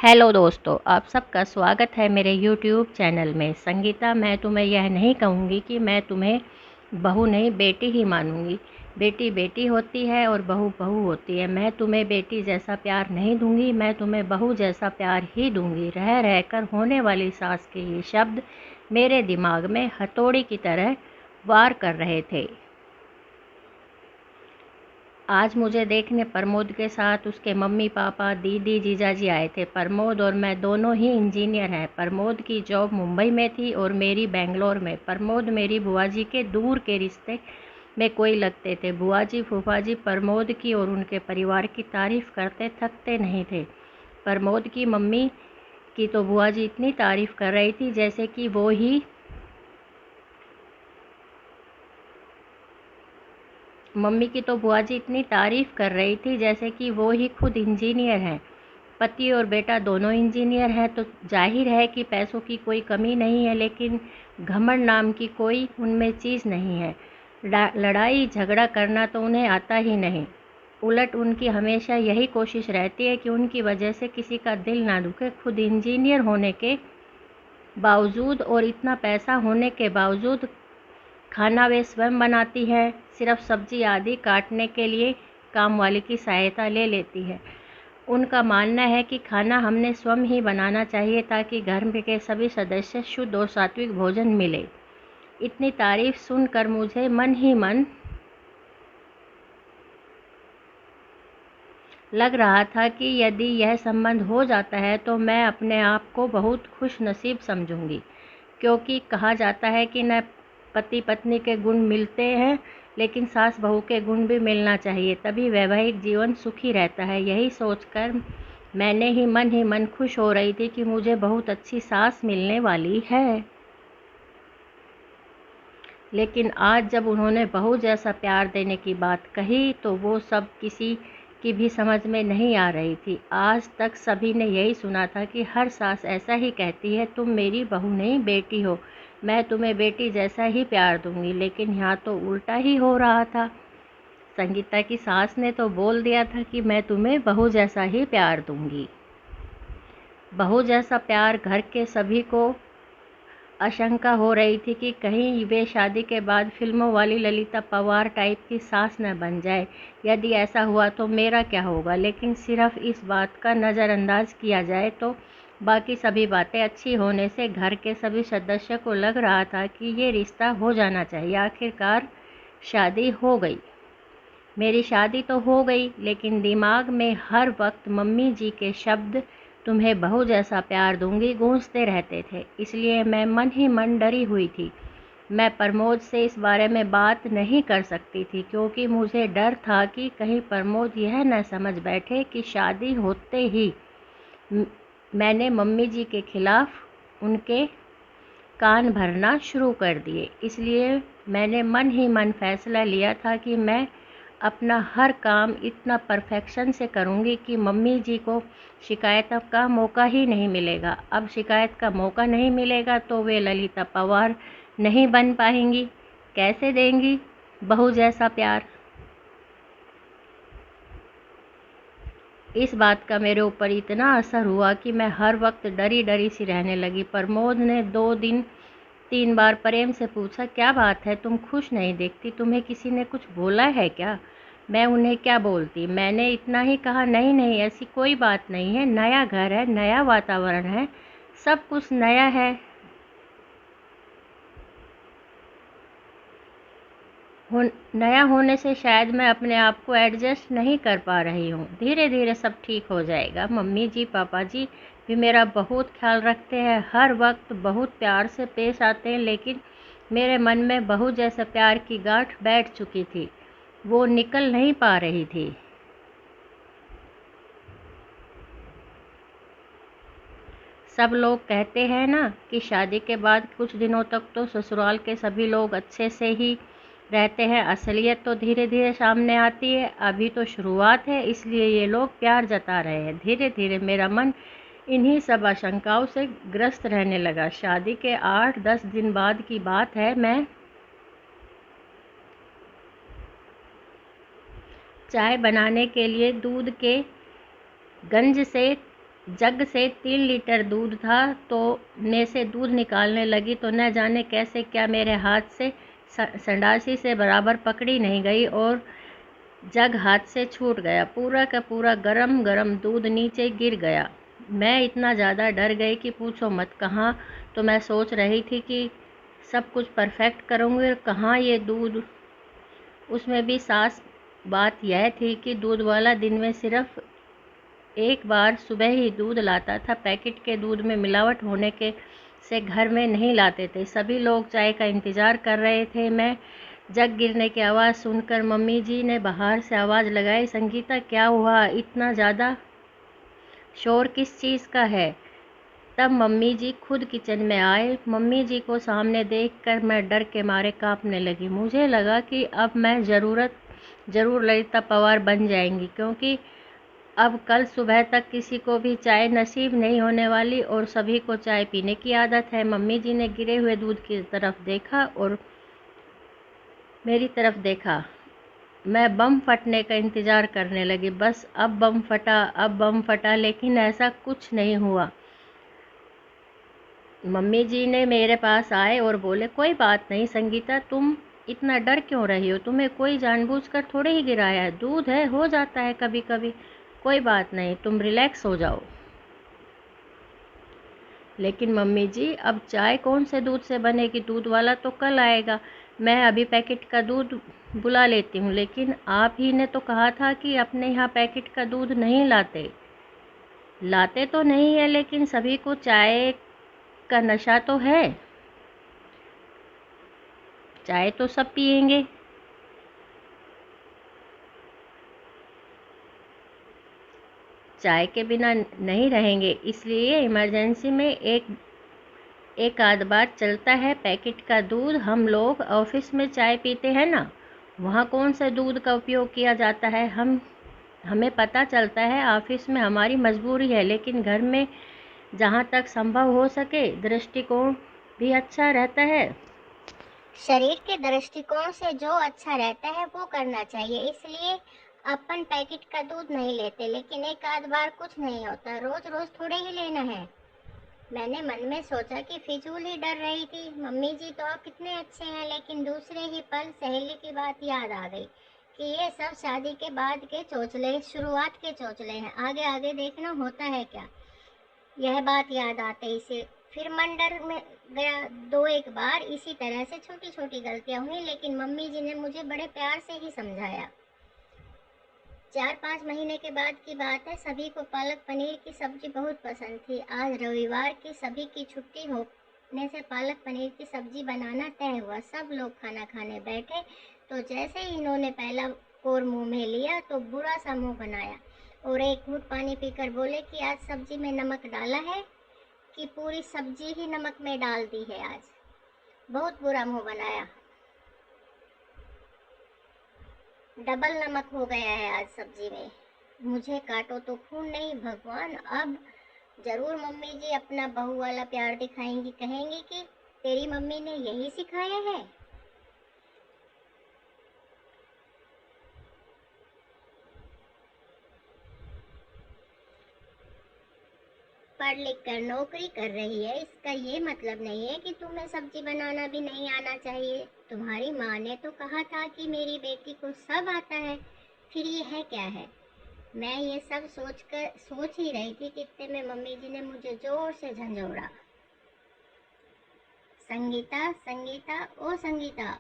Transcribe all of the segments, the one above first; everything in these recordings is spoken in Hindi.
हेलो दोस्तों, आप सबका स्वागत है मेरे यूट्यूब चैनल में। संगीता, मैं तुम्हें यह नहीं कहूँगी कि मैं तुम्हें बहू नहीं बेटी ही मानूँगी। बेटी बेटी होती है और बहू बहू होती है। मैं तुम्हें बेटी जैसा प्यार नहीं दूँगी, मैं तुम्हें बहू जैसा प्यार ही दूँगी। रह रहकर होने वाली सास के ये शब्द मेरे दिमाग में हथौड़ी की तरह वार कर रहे थे। आज मुझे देखने प्रमोद के साथ उसके मम्मी पापा दीदी जीजाजी आए थे। प्रमोद और मैं दोनों ही इंजीनियर हैं। प्रमोद की जॉब मुंबई में थी और मेरी बेंगलोर में। प्रमोद मेरी बुआ जी के दूर के रिश्ते में कोई लगते थे। बुआ जी फूफा जी प्रमोद की और उनके परिवार की तारीफ़ करते थकते नहीं थे। प्रमोद की मम्मी की तो बुआ जी इतनी तारीफ़ कर रही थी जैसे कि वो ही मम्मी की तो बुआ जी इतनी तारीफ़ कर रही थी जैसे कि वो ही खुद इंजीनियर हैं। पति और बेटा दोनों इंजीनियर हैं तो जाहिर है कि पैसों की कोई कमी नहीं है, लेकिन घमंड नाम की कोई उनमें चीज़ नहीं है। लड़ाई झगड़ा करना तो उन्हें आता ही नहीं। उलट उनकी हमेशा यही कोशिश रहती है कि उनकी वजह से किसी का दिल ना दुखे। खुद इंजीनियर होने के बावजूद और इतना पैसा होने के बावजूद खाना वे स्वयं बनाती हैं। सिर्फ सब्जी आदि काटने के लिए काम वाली की सहायता ले लेती है। उनका मानना है कि खाना हमने स्वयं ही बनाना चाहिए ताकि घर में के सभी सदस्य शुद्ध और सात्विक भोजन मिले। इतनी तारीफ सुनकर मुझे मन ही मन लग रहा था कि यदि यह संबंध हो जाता है तो मैं अपने आप को बहुत खुश नसीब समझूंगी, क्योंकि कहा जाता है कि न पति पत्नी के गुण मिलते हैं, लेकिन सास बहू के गुण भी मिलना चाहिए, तभी वैवाहिक जीवन सुखी रहता है। यही सोचकर मैंने ही मन खुश हो रही थी कि मुझे बहुत अच्छी सास मिलने वाली है। लेकिन आज जब उन्होंने बहू जैसा प्यार देने की बात कही तो वो सब किसी की भी समझ में नहीं आ रही थी। आज तक सभी ने यही सुना था कि हर सास ऐसा ही कहती है, तुम मेरी बहू नहीं बेटी हो, मैं तुम्हें बेटी जैसा ही प्यार दूंगी। लेकिन यहाँ तो उल्टा ही हो रहा था। संगीता की सास ने तो बोल दिया था कि मैं तुम्हें बहू जैसा ही प्यार दूंगी। बहू जैसा प्यार घर के सभी को आशंका हो रही थी कि कहीं वे शादी के बाद फिल्मों वाली ललिता पवार टाइप की सास न बन जाए। यदि ऐसा हुआ तो मेरा क्या होगा। लेकिन सिर्फ इस बात का नज़रअंदाज किया जाए तो बाकी सभी बातें अच्छी होने से घर के सभी सदस्य को लग रहा था कि ये रिश्ता हो जाना चाहिए। आखिरकार शादी हो गई। मेरी शादी तो हो गई, लेकिन दिमाग में हर वक्त मम्मी जी के शब्द तुम्हें बहू जैसा प्यार दूंगी गूंजते रहते थे। इसलिए मैं मन ही मन डरी हुई थी। मैं प्रमोद से इस बारे में बात नहीं कर सकती थी, क्योंकि मुझे डर था कि कहीं प्रमोद यह न समझ बैठे कि शादी होते ही मैंने मम्मी जी के खिलाफ उनके कान भरना शुरू कर दिए। इसलिए मैंने मन ही मन फैसला लिया था कि मैं अपना हर काम इतना परफेक्शन से करूँगी कि मम्मी जी को शिकायत का मौका ही नहीं मिलेगा। अब शिकायत का मौका नहीं मिलेगा तो वे ललिता पवार नहीं बन पाएंगी। कैसे देंगी बहू जैसा प्यार। इस बात का मेरे ऊपर इतना असर हुआ कि मैं हर वक्त डरी डरी सी रहने लगी। प्रमोद ने 2 दिन 3 बार प्रेम से पूछा, क्या बात है, तुम खुश नहीं दिखती, तुम्हें किसी ने कुछ बोला है क्या। मैं उन्हें क्या बोलती। मैंने इतना ही कहा, नहीं नहीं, ऐसी कोई बात नहीं है, नया घर है, नया वातावरण है, सब कुछ नया है। नया होने से शायद मैं अपने आप को एडजस्ट नहीं कर पा रही हूँ। धीरे धीरे सब ठीक हो जाएगा। मम्मी जी पापा जी भी मेरा बहुत ख्याल रखते हैं, हर वक्त बहुत प्यार से पेश आते हैं, लेकिन मेरे मन में बहू जैसे प्यार की गांठ बैठ चुकी थी, वो निकल नहीं पा रही थी। सब लोग कहते हैं ना कि शादी के बाद कुछ दिनों तक तो ससुराल के सभी लोग अच्छे से ही रहते हैं, असलियत तो धीरे धीरे सामने आती है। अभी तो शुरुआत है, इसलिए ये लोग प्यार जता रहे हैं। धीरे धीरे मेरा मन इन्हीं सब आशंकाओं से ग्रस्त रहने लगा। शादी के 8-10 दिन बाद की बात है। मैं चाय बनाने के लिए दूध के गंज से जग से 3 लीटर दूध था तो में से दूध निकालने लगी तो न जाने कैसे क्या मेरे हाथ से संडासी से बराबर पकड़ी नहीं गई और जग हाथ से छूट गया। पूरा का पूरा गरम गरम दूध नीचे गिर गया। मैं इतना ज़्यादा डर गई कि पूछो मत। कहाँ तो मैं सोच रही थी कि सब कुछ परफेक्ट करूँगी और कहाँ ये दूध। उसमें भी सास बात यह थी कि दूध वाला दिन में सिर्फ एक बार सुबह ही दूध लाता था। पैकेट के दूध में मिलावट होने के से घर में नहीं लाते थे। सभी लोग चाय का इंतज़ार कर रहे थे। मैं जग गिरने की आवाज़ सुनकर मम्मी जी ने बाहर से आवाज़ लगाई, संगीता क्या हुआ, इतना ज़्यादा शोर किस चीज़ का है। तब मम्मी जी खुद किचन में आए। मम्मी जी को सामने देखकर मैं डर के मारे कांपने लगी। मुझे लगा कि अब मैं ज़रूर ललिता पवार बन जाएंगी, क्योंकि अब कल सुबह तक किसी को भी चाय नसीब नहीं होने वाली और सभी को चाय पीने की आदत है। मम्मी जी ने गिरे हुए दूध की तरफ देखा और मेरी तरफ देखा। मैं बम फटने का इंतज़ार करने लगी। बस अब बम फटा, अब बम फटा, लेकिन ऐसा कुछ नहीं हुआ। मम्मी जी ने मेरे पास आए और बोले, कोई बात नहीं संगीता, तुम इतना डर क्यों रही हो, तुम्हें कोई जानबूझकर थोड़े ही गिराया है, दूध है, हो जाता है कभी कभी, कोई बात नहीं, तुम रिलैक्स हो जाओ। लेकिन मम्मी जी अब चाय कौन से दूध से बनेगी, दूध वाला तो कल आएगा। मैं अभी पैकेट का दूध बुला लेती हूँ। लेकिन आप ही ने तो कहा था कि अपने यहाँ पैकेट का दूध नहीं लाते। लाते तो नहीं है, लेकिन सभी को चाय का नशा तो है, चाय तो सब पियेंगे। चाय के बिना नहीं रहेंगे, इसलिए इमरजेंसी में एक आध बार चलता है पैकेट का दूध। हम लोग ऑफिस में चाय पीते हैं ना, वहाँ कौन सा दूध का उपयोग किया जाता है। हमें पता चलता है ऑफिस में हमारी मजबूरी है, लेकिन घर में जहाँ तक संभव हो सके दृष्टिकोण भी अच्छा रहता है। शरीर के दृष्टिकोण से जो अच्छा रहता है वो करना चाहिए। इसलिए अपन पैकेट का दूध नहीं लेते, लेकिन एक आध बार कुछ नहीं होता, रोज रोज थोड़े ही लेना है। मैंने मन में सोचा कि फिजूल ही डर रही थी। मम्मी जी तो अब कितने अच्छे हैं, लेकिन दूसरे ही पल सहेली की बात याद आ गई कि ये सब शादी के बाद के चोचले, शुरुआत के चोचले हैं, आगे आगे देखना होता है क्या। यह बात याद आते ही से फिर मन डर में गया। दो एक बार इसी तरह से छोटी छोटी गलतियां हुई, लेकिन मम्मी जी ने मुझे बड़े प्यार से ही समझाया। 4-5 महीने के बाद की बात है। सभी को पालक पनीर की सब्जी बहुत पसंद थी। आज रविवार की सभी की छुट्टी होने से पालक पनीर की सब्जी बनाना तय हुआ। सब लोग खाना खाने बैठे तो जैसे ही इन्होंने पहला कोर मुंह में लिया तो बुरा सा मुंह बनाया और एक घूंट पानी पीकर बोले कि आज सब्जी में नमक डाला है कि पूरी सब्जी ही नमक में डाल दी है। आज बहुत बुरा मुंह बनाया, डबल नमक हो गया है आज सब्जी में। मुझे काटो तो खून नहीं भगवान। अब जरूर मम्मी जी अपना बहू वाला प्यार दिखाएंगी, कहेंगी कि तेरी मम्मी ने यही सिखाया है। पढ़ लिख कर नौकरी कर रही है, इसका ये मतलब नहीं है कि तुम्हें सब्जी बनाना भी नहीं आना चाहिए। तुम्हारी माँ ने तो कहा था कि मेरी बेटी को सब आता है, फिर ये है क्या है। मैं ये सब सोच ही रही थी कि इतने में मम्मी जी ने मुझे जोर से झंझोड़ा। संगीता, संगीता, ओ संगीता,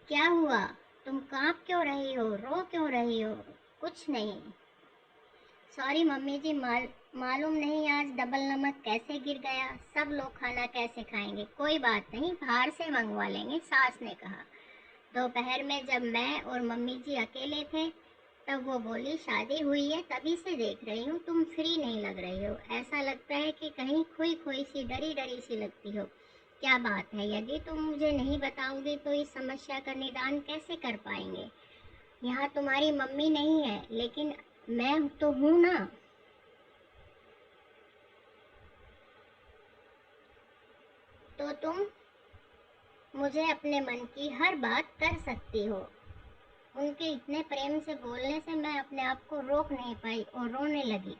क्या हुआ, तुम कांप क्यों रही हो, रो क्यों रही हो। कुछ नहीं। सॉरी मम्मी जी, मालूम नहीं आज डबल नमक कैसे गिर गया। सब लोग खाना कैसे खाएंगे। कोई बात नहीं, बाहर से मंगवा लेंगे, सास ने कहा। दोपहर में जब मैं और मम्मी जी अकेले थे तब वो बोली, शादी हुई है तभी से देख रही हूँ तुम फ्री नहीं लग रही हो। ऐसा लगता है कि कहीं खोई खोई सी, डरी डरी सी लगती हो। क्या बात है, यदि तुम मुझे नहीं बताओगे तो इस समस्या का निदान कैसे कर पाएंगे। यहाँ तुम्हारी मम्मी नहीं है, लेकिन मैं तो हूँ ना। तो तुम मुझे अपने मन की हर बात कर सकती हो। उनके इतने प्रेम से बोलने से मैं अपने आप को रोक नहीं पाई और रोने लगी।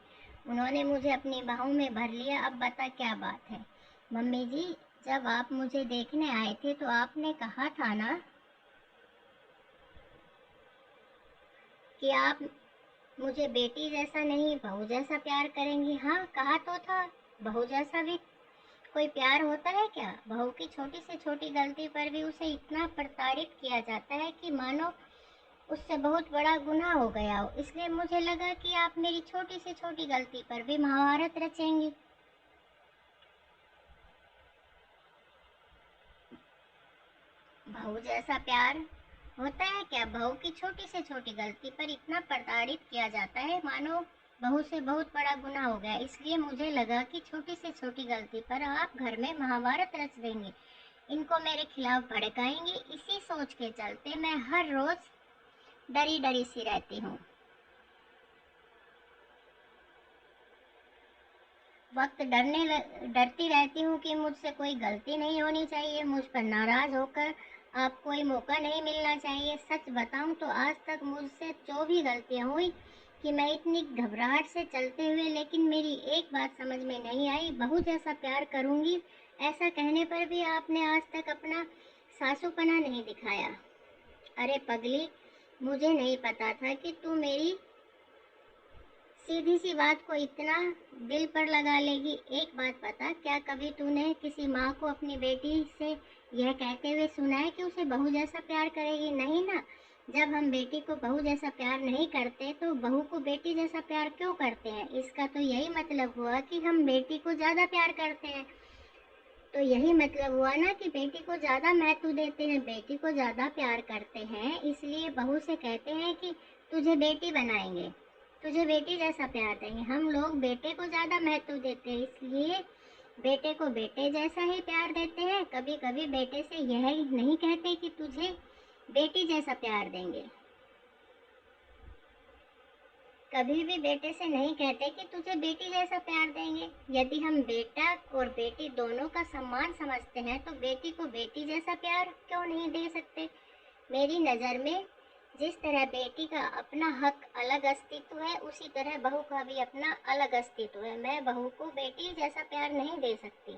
उन्होंने मुझे अपनी बाहों में भर लिया। अब बता क्या बात है? मम्मी जी, जब आप मुझे देखने आए थे तो आपने कहा था ना कि आप मुझे बेटी जैसा नहीं बहू जैसा प्यार करेंगी। हाँ, कहा तो था। बहू जैसा भी कोई प्यार होता है क्या? बहू की छोटी से छोटी गलती पर भी उसे इतना प्रताड़ित किया जाता है कि मानो उससे बहुत बड़ा गुनाह हो गया हो। इसलिए मुझे लगा कि आप मेरी छोटी से छोटी गलती पर भी महाभारत रचेंगी। बहू जैसा प्यार होता है क्या? बहू की छोटी से छोटी गलती पर इतना प्रताड़ित किया जाता है मानो बहू से बहुत बड़ा गुनाह हो गया। इसलिए मुझे लगा कि छोटी से छोटी गलती पर आप घर में महाभारत रच देंगे, इनको मेरे खिलाफ भड़काएंगी। इसी सोच के चलते मैं हर रोज डरी डरी सी रहती हूँ। वक्त डरती रहती हूँ कि मुझसे कोई गलती नहीं होनी चाहिए, मुझ पर नाराज होकर आप कोई मौका नहीं मिलना चाहिए। सच बताऊँ तो आज तक मुझसे जो भी गलतियाँ हुई कि मैं इतनी घबराहट से चलते हुए, लेकिन मेरी एक बात समझ में नहीं आई, बहू जैसा प्यार करूँगी ऐसा कहने पर भी आपने आज तक अपना सासूपना नहीं दिखाया। अरे पगली, मुझे नहीं पता था कि तू मेरी सीधी सी बात को इतना दिल पर लगा लेगी। एक बात बता, क्या कभी तूने किसी माँ को अपनी बेटी से यह कहते हुए सुना है कि उसे बहू जैसा प्यार करेगी? नहीं ना। जब हम बेटी को बहू जैसा प्यार नहीं करते तो बहू को बेटी जैसा प्यार क्यों करते हैं? इसका तो यही मतलब हुआ कि हम बेटी को ज़्यादा प्यार करते हैं। तो यही मतलब हुआ ना कि बेटी को ज़्यादा महत्व देते हैं, बेटी को ज़्यादा प्यार करते हैं। इसलिए बहू से कहते हैं कि तुझे बेटी बनाएंगे, तुझे बेटी जैसा प्यार देंगे। हम लोग बेटे को ज़्यादा महत्व देते हैं, इसलिए बेटे को बेटे जैसा ही प्यार देते हैं। कभी कभी बेटे से यह नहीं कहते कि तुझे बेटी जैसा प्यार देंगे। कभी भी बेटे से नहीं कहते कि तुझे बेटी जैसा प्यार देंगे। यदि हम बेटा और बेटी दोनों का सम्मान समझते हैं तो बेटी को बेटी जैसा प्यार क्यों नहीं दे सकते? मेरी नज़र में जिस तरह बेटी का अपना हक अलग अस्तित्व है, उसी तरह बहू का भी अपना अलग अस्तित्व है। मैं बहू को बेटी जैसा प्यार नहीं दे सकती,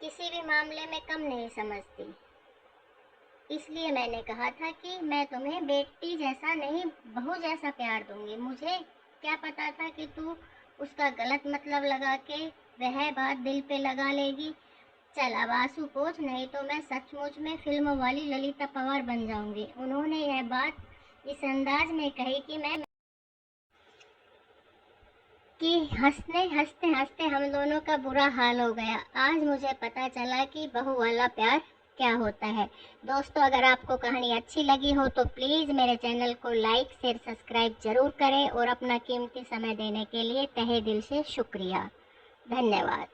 किसी भी मामले में कम नहीं समझती। इसलिए मैंने कहा था कि मैं तुम्हें बेटी जैसा नहीं बहू जैसा प्यार दूंगी। मुझे क्या पता था कि तू उसका गलत मतलब लगा के वह बात दिल पे लगा लेगी। चल अब आंसू पोंछ, नहीं तो मैं सचमुच में फिल्म वाली ललिता पवार बन जाऊंगी। उन्होंने यह बात इस अंदाज में कही कि हंसते हंसते हंसते हम दोनों का बुरा हाल हो गया। आज मुझे पता चला कि बहू वाला प्यार क्या होता है। दोस्तों, अगर आपको कहानी अच्छी लगी हो तो प्लीज़ मेरे चैनल को लाइक शेयर सब्सक्राइब ज़रूर करें और अपना कीमती समय देने के लिए तहे दिल से शुक्रिया। धन्यवाद।